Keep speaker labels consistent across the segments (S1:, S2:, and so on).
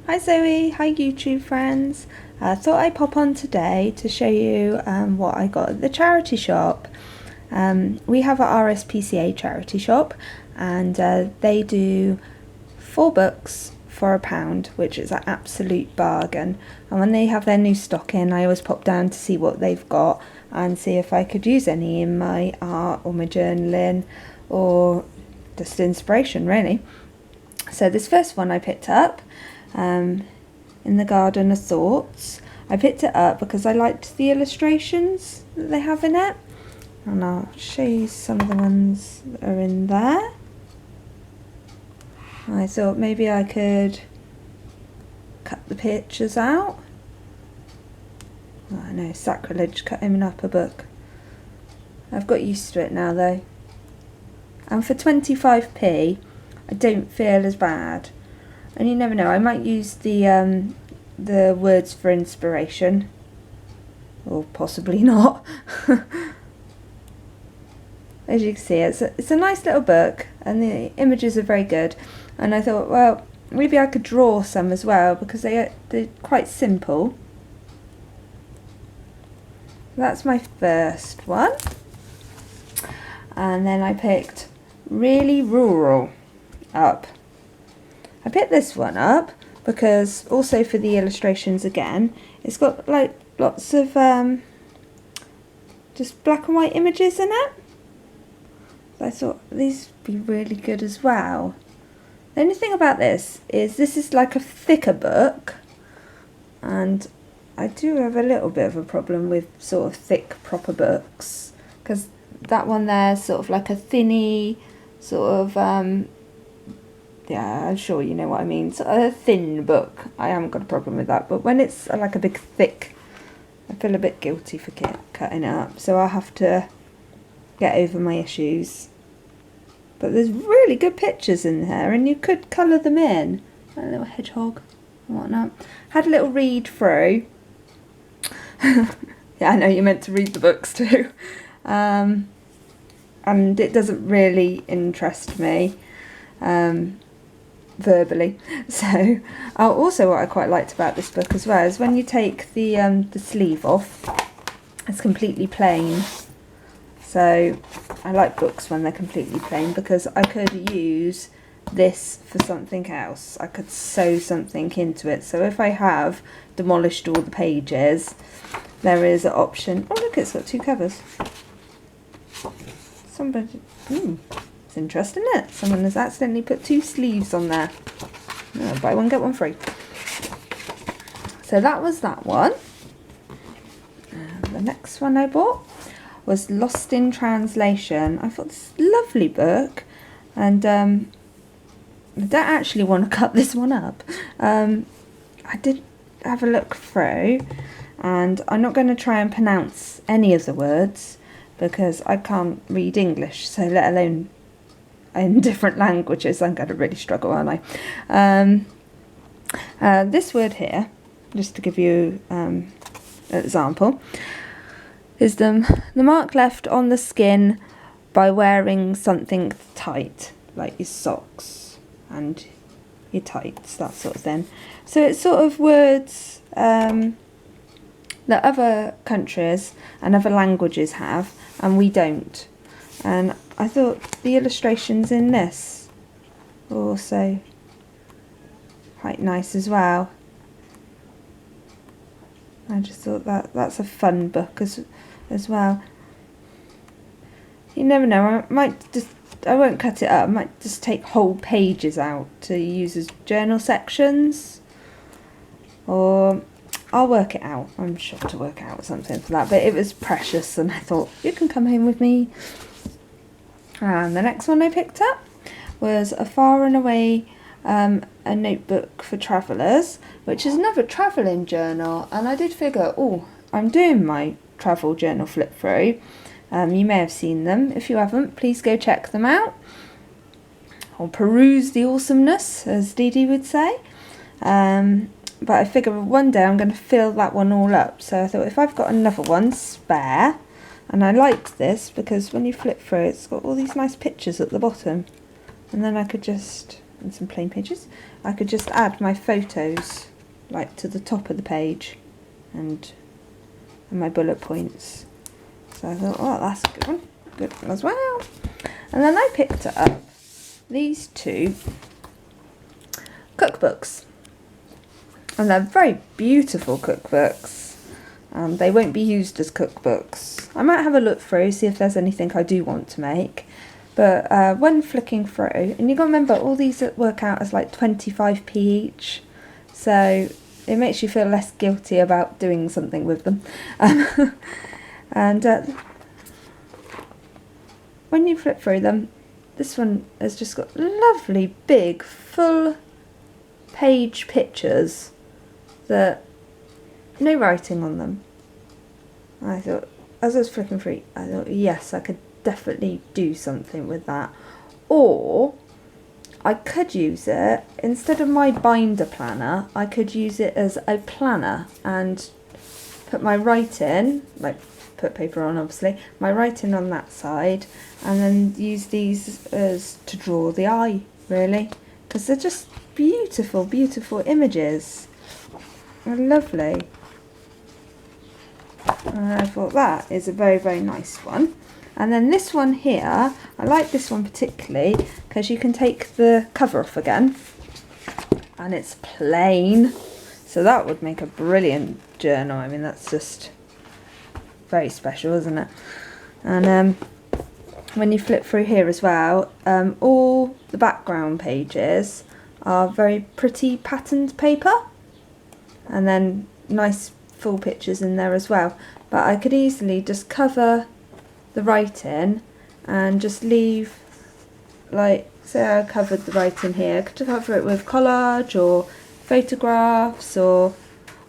S1: Hi Zoe, hi YouTube friends. I thought I'd pop on today to show you what I got at the charity shop. We have a RSPCA charity shop and they do 4 books for £1, which is an absolute bargain. And when they have their new stock in, I always pop down to see what they've got and see if I could use any in my art or my journaling or just inspiration really. So this first one I picked up in the Garden of Thoughts. I picked it up because I liked the illustrations that they have in it, and I'll show you some of the ones that are in there. I thought maybe I could cut the pictures out. Oh, I know, sacrilege, cutting up a book. I've got used to it now though, and for 25p I don't feel as bad. And you never know, I might use the words for inspiration, or possibly not. As you can see, it's a nice little book and the images are very good, and I thought, well, maybe I could draw some as well because they're quite simple. That's my first one. And then I picked Really Rural up. I picked this one up because also for the illustrations again, it's got like lots of just black and white images in it. So I thought these would be really good as well. The only thing about this is like a thicker book, and I do have a little bit of a problem with sort of thick proper books, because that one there is sort of like a thinny sort of yeah, I'm sure you know what I mean. So a thin book, I haven't got a problem with that. But when it's like a big thick, I feel a bit guilty for cutting it up. So I'll have to get over my issues. But there's really good pictures in there, and you could colour them in. A little hedgehog and whatnot. Had a little read through. Yeah, I know you're meant to read the books too. And it doesn't really interest me. Verbally. So also what I quite liked about this book as well is when you take the sleeve off, it's completely plain. So I like books when they're completely plain because I could use this for something else. I could sew something into it. So if I have demolished all the pages, there is an option. Oh look, it's got 2 covers. Somebody, it's interesting, isn't it? Someone has accidentally put 2 sleeves on there. Oh, buy one, get one free. So that was that one. The next one I bought was Lost in Translation. I thought this lovely book, and I don't actually want to cut this one up. I did have a look through, and I'm not going to try and pronounce any of the words because I can't read English, so let alone in different languages, I'm going to really struggle, aren't I? This word here, just to give you an example, is the mark left on the skin by wearing something tight, like your socks and your tights, that sort of thing. So it's sort of words that other countries and other languages have, and we don't. And I thought the illustrations in this were also quite nice as well. I just thought that's a fun book as well. You never know, I won't cut it up, I might just take whole pages out to use as journal sections, or I'll work it out. I'm sure to work out something for that, but it was precious and I thought you can come home with me. And the next one I picked up was A Far and Away, a notebook for travellers, which is another travelling journal. And I did figure, oh, I'm doing my travel journal flip through. You may have seen them. If you haven't, please go check them out, or peruse the awesomeness, as Dee Dee would say. But I figure one day I'm going to fill that one all up. So I thought if I've got another one spare, and I liked this because when you flip through it's got all these nice pictures at the bottom, and then I could just, and some plain pages, I could just add my photos like to the top of the page and my bullet points. So I thought, oh, that's a good one as well. And then I picked up these two cookbooks, and they're very beautiful cookbooks. They won't be used as cookbooks. I might have a look through, see if there's anything I do want to make. But when flicking through, and you've got to remember, all these work out as like 25p each, so it makes you feel less guilty about doing something with them. And when you flip through them, this one has just got lovely big full page pictures that no writing on them. I thought, as I was flicking through, I thought, yes, I could definitely do something with that. Or I could use it, instead of my binder planner, I could use it as a planner and put my writing, like put paper on obviously, my writing on that side, and then use these as to draw the eye, really, because they're just beautiful, beautiful images. They're lovely. And I thought that is a very, very nice one. And then this one here, I like this one particularly because you can take the cover off again and it's plain, so that would make a brilliant journal. I mean, that's just very special, isn't it? And when you flip through here as well, all the background pages are very pretty patterned paper, and then nice full pictures in there as well. But I could easily just cover the writing and just leave, like, say I covered the writing here, I could cover it with collage or photographs or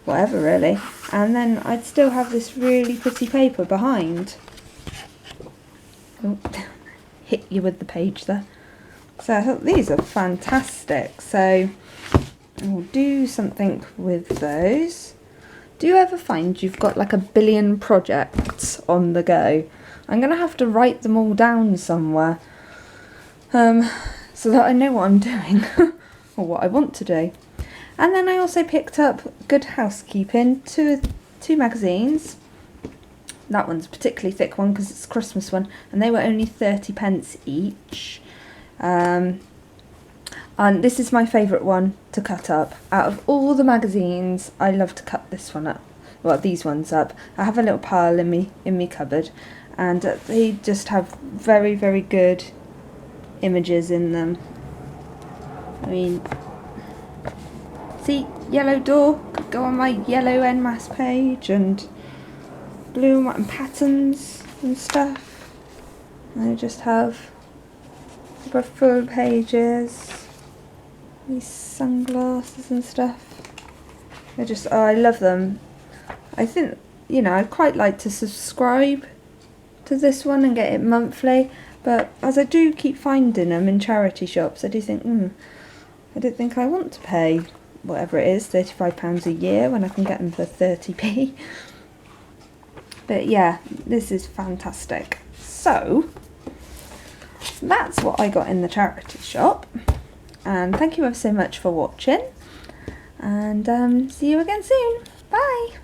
S1: whatever really, and then I'd still have this really pretty paper behind. Oh, hit you with the page there. So I thought these are fantastic, so I'll do something with those. Do you ever find you've got like a billion projects on the go? I'm going to have to write them all down somewhere, so that I know what I'm doing or what I want to do. And then I also picked up Good Housekeeping, two magazines. That one's a particularly thick one because it's a Christmas one, and they were only 30p each. And this is my favourite one to cut up. Out of all the magazines, I love to cut this one up. Well, these ones up. I have a little pile in me cupboard, and they just have very, very good images in them. I mean, see, yellow door could go on my yellow en masse page, and blue and white and patterns and stuff. And I just have full pages, these sunglasses and stuff. They're just, oh, I love them. I think, you know, I'd quite like to subscribe to this one and get it monthly, but as I do keep finding them in charity shops, I do think, I don't think I want to pay whatever it is, £35 a year, when I can get them for 30p. But yeah, this is fantastic. So that's what I got in the charity shop, and thank you ever so much for watching, and see you again soon. Bye.